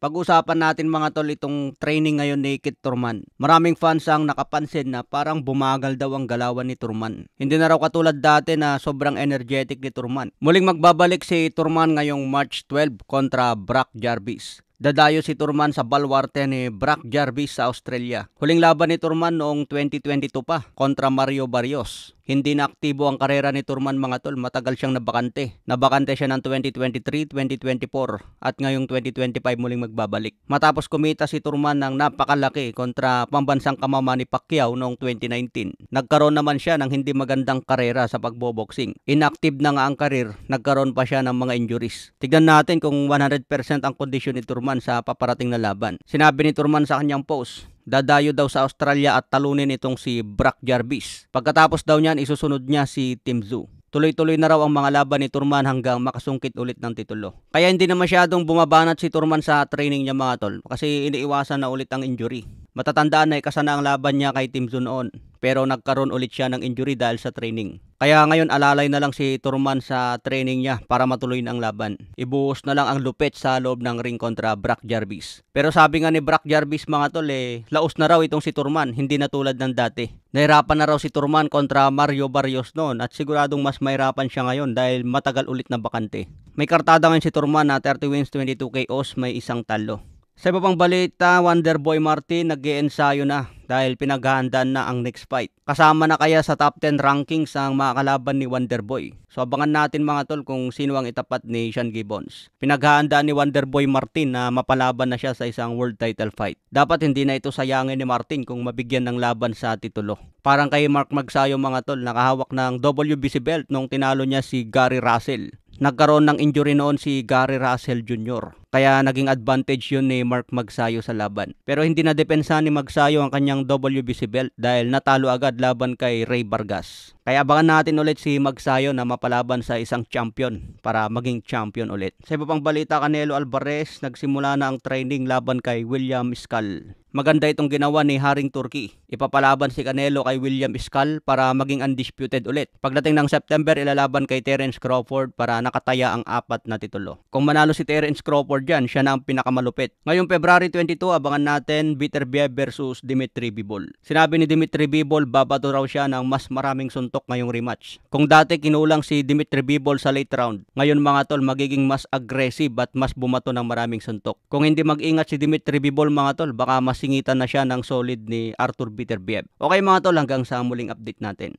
Pag-usapan natin mga tol itong training ngayon ni Kit Turman. Maraming fans ang nakapansin na parang bumagal daw ang galawan ni Turman. Hindi na raw katulad dati na sobrang energetic ni Turman. Muling magbabalik si Turman ngayong March 12 kontra Brock Jarvis. Dadayo si Turman sa baluarte ni Brock Jarvis sa Australia. Huling laban ni Turman noong 2022 pa kontra Mario Barrios. Hindi na aktibo ang karera ni Turman mga tol, matagal siyang nabakante. Nabakante siya ng 2023, 2024 at ngayong 2025 muling magbabalik. Matapos kumita si Turman ng napakalaki kontra pambansang kamama ni Pacquiao noong 2019. Nagkaroon naman siya ng hindi magandang karera sa pagboboxing. Inactive na nga ang karir, nagkaroon pa siya ng mga injuries. Tignan natin kung 100% ang kondisyon ni Turman sa paparating na laban. Sinabi ni Turman sa kanyang post, dadayo daw sa Australia at talunin itong si Brock Jarvis. Pagkatapos daw niyan, isusunod niya si Tim Tszyu. Tuloy-tuloy na raw ang mga laban ni Turman hanggang makasungkit ulit ng titulo. Kaya hindi na masyadong bumabanat si Turman sa training niya mga tol kasi iniiwasan na ulit ang injury. Matatandaan na ikasa na ang laban niya kay Tim Tszyu noon pero nagkaroon ulit siya ng injury dahil sa training. Kaya ngayon alalay na lang si Turman sa training niya para matuloy na ang laban. Ibuhos na lang ang lupit sa loob ng ring kontra Brock Jarvis. Pero sabi nga ni Brock Jarvis mga tol laos na raw itong si Turman, hindi na tulad ng dati. Nahirapan na raw si Turman kontra Mario Barrios noon at siguradong mas mahirapan siya ngayon dahil matagal ulit na bakante. May kartada ngayon si Turman na 30 wins, 22 KOs, may isang talo. Sa iba pang balita, Wonderboy Martin nag-iensayo na dahil pinaghahandaan na ang next fight. Kasama na kaya sa top 10 rankings ang mga kalaban ni Wonderboy. So abangan natin mga tol kung sino ang itapat ni Sean Gibbons. Pinaghahandaan ni Wonderboy Martin na mapalaban na siya sa isang world title fight. Dapat hindi na ito sayangin ni Martin kung mabigyan ng laban sa titulo. Parang kay Mark Magsayo mga tol, nakahawak ng WBC belt nung tinalo niya si Gary Russell. Nagkaroon ng injury noon si Gary Russell Jr. Kaya naging advantage yun ni Mark Magsayo sa laban. Pero hindi na depensa ni Magsayo ang kanyang WBC belt dahil natalo agad laban kay Ray Vargas. Kaya abangan natin ulit si Magsayo na mapalaban sa isang champion para maging champion ulit. Sa iba pang balita, Canelo Alvarez nagsimula na ang training laban kay William Scal. Maganda itong ginawa ni Haring Turkey. Ipapalaban si Canelo kay William Scal para maging undisputed ulit. Pagdating ng September, ilalaban kay Terence Crawford para nakataya ang 4 na titulo. Kung manalo si Terence Crawford dyan, siya na ang pinakamalupit. Ngayong February 22, abangan natin Beterbiev versus Dimitri Bivol. Sinabi ni Dimitri Bivol, babato raw siya ng mas maraming suntok ngayong rematch. Kung dati kinulang si Dimitri Bivol sa late round, ngayon mga tol magiging mas aggressive at mas bumato ng maraming suntok. Kung hindi mag-ingat si Dimitri Bivol mga tol, baka masingitan na siya ng solid ni Arthur Beterbiev. Okay mga tol, hanggang sa muling update natin.